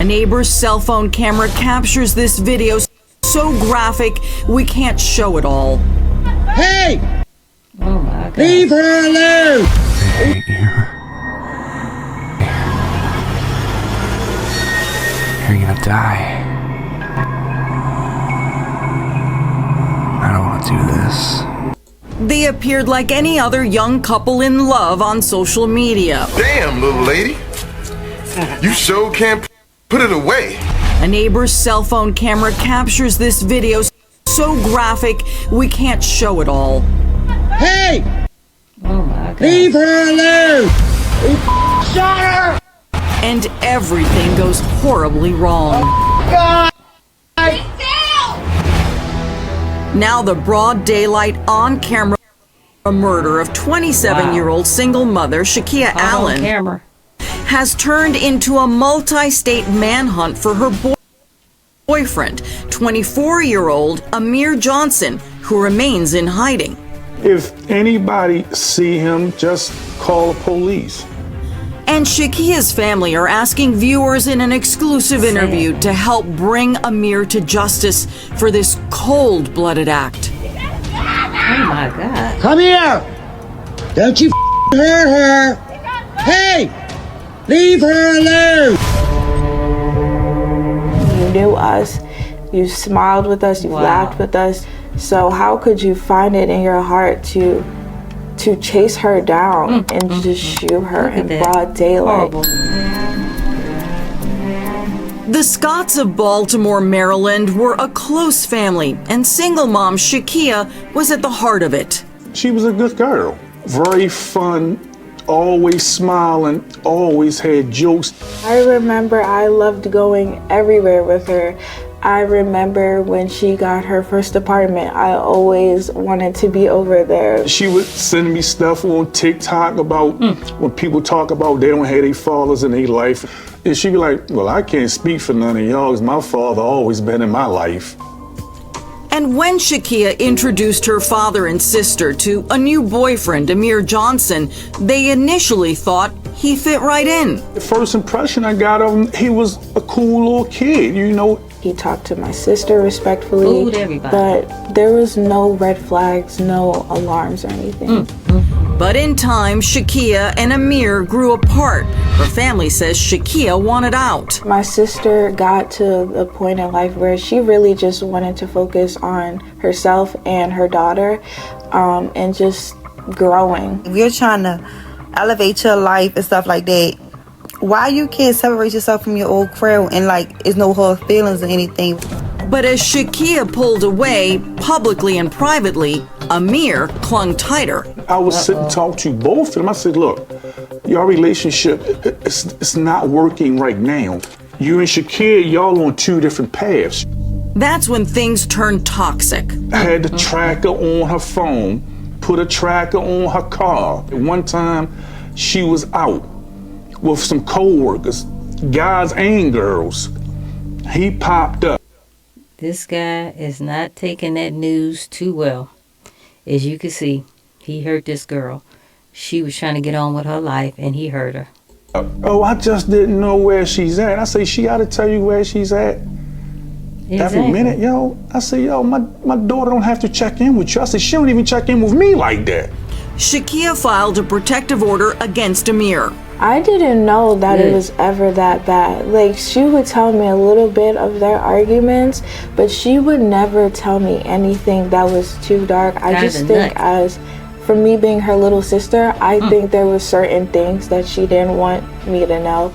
A neighbor's cell phone camera captures this video so graphic we can't show it all. Hey! Oh my God. Leave her alone! You're gonna die. I don't want to do this. They appeared like any other young couple in love on social media. Damn, little lady. You sure can't put it away. A neighbor's cell phone camera captures this video so graphic we can't show it all. Hey! Oh my God. Leave her alone! Shut her! And everything goes horribly wrong. God! Now the broad daylight on camera murder of 27-year-old single mother Shakeia Allen Camera. has turned into a multi-state manhunt for her boyfriend, 24-year-old Amir Johnson, who remains in hiding. If anybody see him, just call the police. And Shakeia's family are asking viewers in an exclusive interview to help bring Amir to justice for this cold-blooded act. Oh my God. Come here! Don't you hurt her! Hey! Leave her alone! You knew us, you smiled with us, you laughed with us. So how could you find it in your heart to chase her down and just shoot her in broad daylight? Horrible. The Scotts of Baltimore, Maryland were a close family, and single mom Shakeia was at the heart of it. She was a good girl, very fun, always smiling, always had jokes. I remember I loved going everywhere with her. I remember when she got her first apartment, I always wanted to be over there. She would send me stuff on TikTok about when people talk about they don't have their fathers in their life. And she'd be like, well, I can't speak for none of y'all because my father always been in my life. And when Shakeia introduced her father and sister to a new boyfriend, Amir Johnson, they initially thought he fit right in. The first impression I got of him, he was a cool little kid, you know. He talked to my sister respectfully, Fooled everybody. but there was no red flags, no alarms or anything. But in time, Shakeia and Amir grew apart. Her family says Shakeia wanted out. My sister got to the point in life where she really just wanted to focus on herself and her daughter, and just growing. If you're trying to elevate your life and stuff like that, why you can't separate yourself from your old crew and like it's no hard feelings or anything? But as Shakeia pulled away, publicly and privately, Amir clung tighter. I would sit and talk to both of them. I said, look, your relationship, it's not working right now. You and Shakeia, y'all on two different paths. That's when things turned toxic. I had the tracker on her phone, put a tracker on her car. At one time, she was out with some co-workers, guys and girls. He popped up. This guy is not taking that news too well. As you can see, he hurt this girl. She was trying to get on with her life and he hurt her. Oh, I just didn't know where she's at. I say, she ought to tell you where she's at. Every minute, yo. I say, yo, my daughter don't have to check in with you. I say, she don't even check in with me like that. Shakeia filed a protective order against Amir. I didn't know that it was ever that bad. Like, she would tell me a little bit of their arguments, but she would never tell me anything that was too dark. I just think for me being her little sister, I think there were certain things that she didn't want me to know.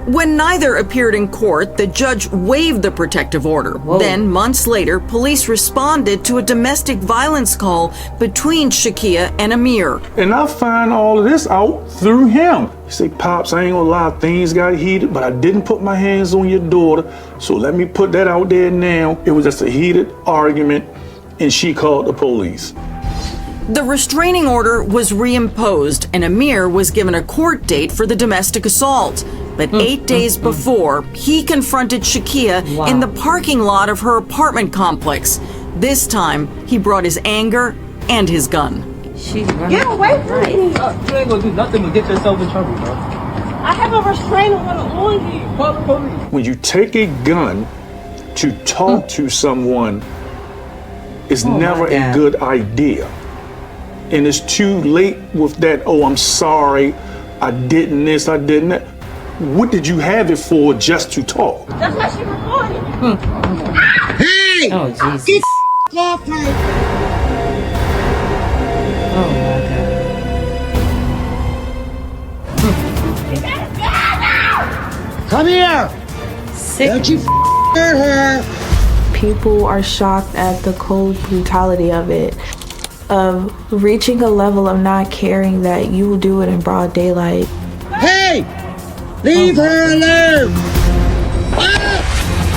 When neither appeared in court, the judge waived the protective order. Then, months later, police responded to a domestic violence call between Shakeia and Amir. And I find all of this out through him. He said, Pops, I ain't gonna lie, things got heated, but I didn't put my hands on your daughter, so let me put that out there now. It was just a heated argument, and she called the police. The restraining order was reimposed, and Amir was given a court date for the domestic assault. But 8 days before, he confronted Shakeia in the parking lot of her apartment complex. This time, he brought his anger and his gun. She's running. Get away from me! You ain't gonna do nothing but get yourself in trouble, bro. I have a restraining order on you. Call the police. When you take a gun to talk to someone, it's never a good idea. And it's too late with that, oh, I'm sorry, I didn't this, I didn't that. What did you have it for just to talk? That's why she recorded. Hey! Oh, Jesus. Get off me! Oh, my God. Come here! Sick. Don't you hurt her! People are shocked at the cold brutality of it, of reaching a level of not caring that you will do it in broad daylight. Hey! Leave her alone!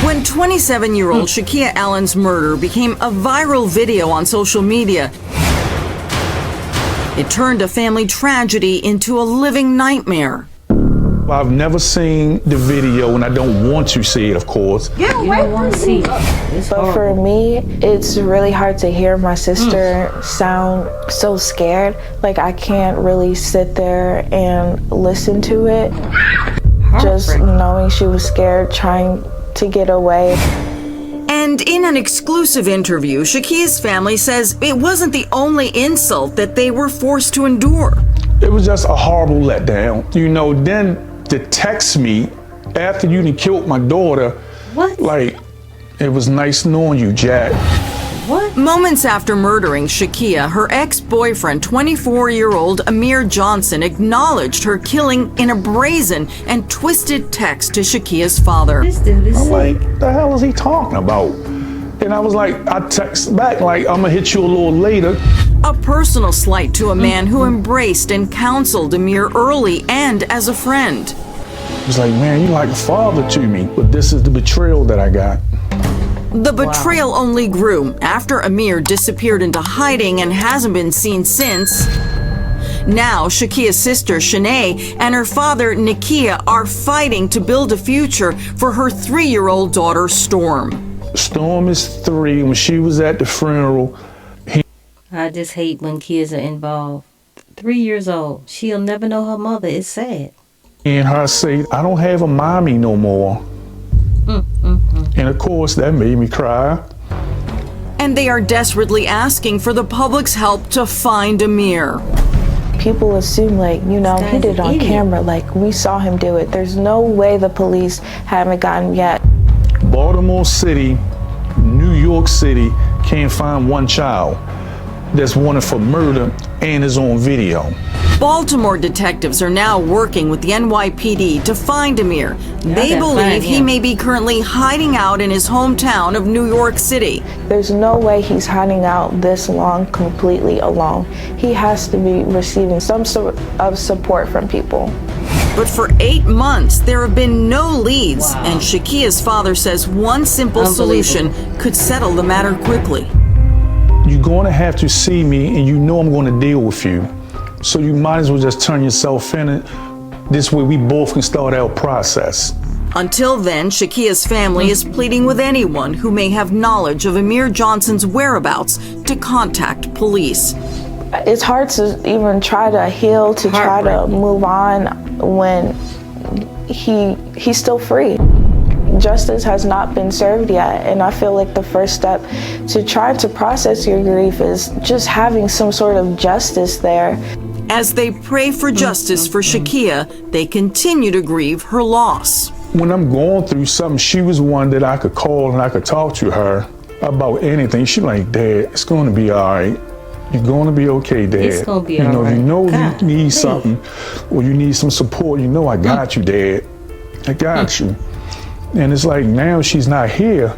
When 27-year-old Shakeia Allen's murder became a viral video on social media, it turned a family tragedy into a living nightmare. I've never seen the video, and I don't want to see it, of course. You don't want to see it. It's But for horrible. me, it's really hard to hear my sister sound so scared. Like, I can't really sit there and listen to it. Just Heartbreaking. knowing she was scared, trying to get away. And in an exclusive interview, Shakeia's family says it wasn't the only insult that they were forced to endure. It was just a horrible letdown. You know, then to text me after you done killed my daughter, What? like, it was nice knowing you, Jack. What? Moments after murdering Shakeia, her ex-boyfriend, 24-year-old Amir Johnson, acknowledged her killing in a brazen and twisted text to Shakeia's father. This dude is I'm sick. like, the hell is he talking about? And I was like, I text back like, I'm gonna hit you a little later. A personal slight to a man who embraced and counseled Amir early and as a friend. It's like, man, you like a father to me, but this is the betrayal that I got. The betrayal only grew after Amir disappeared into hiding and hasn't been seen since. Now, Shakeia's sister, Shanae, and her father, Nikia, are fighting to build a future for her 3-year-old daughter, Storm. Storm is 3. When she was at the funeral, I just hate when kids are involved. 3 years old. She'll never know her mother. It's sad. and her say, I don't have a mommy no more. And of course, that made me cry. And they are desperately asking for the public's help to find Amir. People assume, like, you know, he did it on camera, like, we saw him do it. There's no way the police haven't gotten him yet. Baltimore City, New York City can't find one child that's wanted for murder and is on video. Baltimore detectives are now working with the NYPD to find Amir. They believe he may be currently hiding out in his hometown of New York City. There's no way he's hiding out this long completely alone. He has to be receiving some sort of support from people. But for 8 months, there have been no leads, and Shakeia's father says one simple solution could settle the matter quickly. You're going to have to see me, and you know I'm going to deal with you. So you might as well just turn yourself in, and this way we both can start our process. Until then, Shakeia's family is pleading with anyone who may have knowledge of Amir Johnson's whereabouts to contact police. It's hard to even try to heal, to try to move on when he's still free. Justice has not been served yet, and I feel like the first step to try to process your grief is just having some sort of justice there. As they pray for justice for Shakeia, they continue to grieve her loss. When I'm going through something, she was one that I could call and I could talk to her about anything. She's like, Dad, it's going to be all right. You're going to be okay, Dad. It's going to be you all know, right. You know God, you need something or you need some support. You know I got you, Dad. I got you. And it's like now she's not here.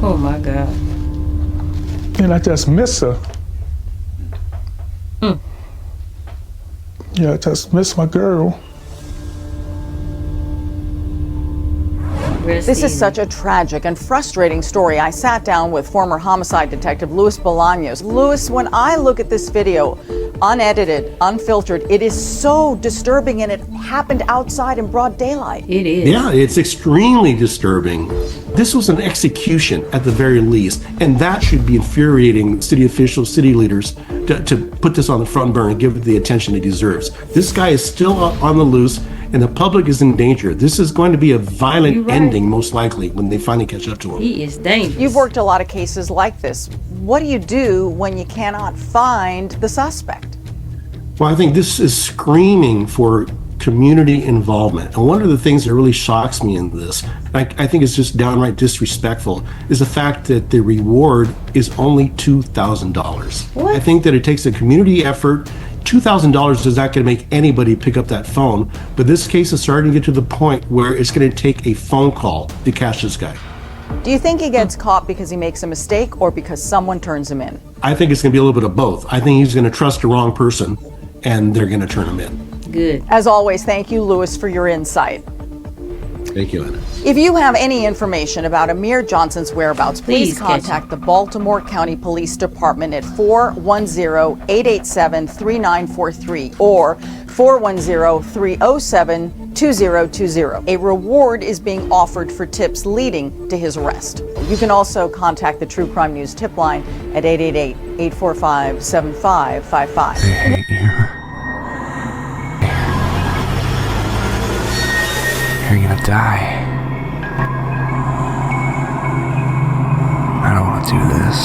Oh my God. And I just miss her. Yeah, I just miss my girl. This is such a tragic and frustrating story. I sat down with former homicide detective Luis Bolaños. Luis, when I look at this video, unedited, unfiltered, it is so disturbing, and it happened outside in broad daylight. It is. Yeah, it's extremely disturbing. This was an execution at the very least, and that should be infuriating city officials, city leaders to put this on the front burner and give it the attention it deserves. This guy is still on the loose, and the public is in danger. This is going to be a violent ending, most likely, when they finally catch up to him. He is dangerous. You've worked a lot of cases like this. What do you do when you cannot find the suspect? Well, I think this is screaming for community involvement. And one of the things that really shocks me in this, I think is just downright disrespectful, is the fact that the reward is only $2,000. I think that it takes a community effort. $2,000 is not going to make anybody pick up that phone, but this case is starting to get to the point where it's going to take a phone call to catch this guy. Do you think he gets caught because he makes a mistake or because someone turns him in? I think it's going to be a little bit of both. I think he's going to trust the wrong person, and they're going to turn him in. Good. As always, thank you, Luis, for your insight. Thank you, Anna. If you have any information about Amir Johnson's whereabouts, please contact the Baltimore County Police Department at 410-887-3943 or 410-307-2020. A reward is being offered for tips leading to his arrest. You can also contact the True Crime News tip line at 888-845-7555. They hate you. You're gonna die. I don't want to do this.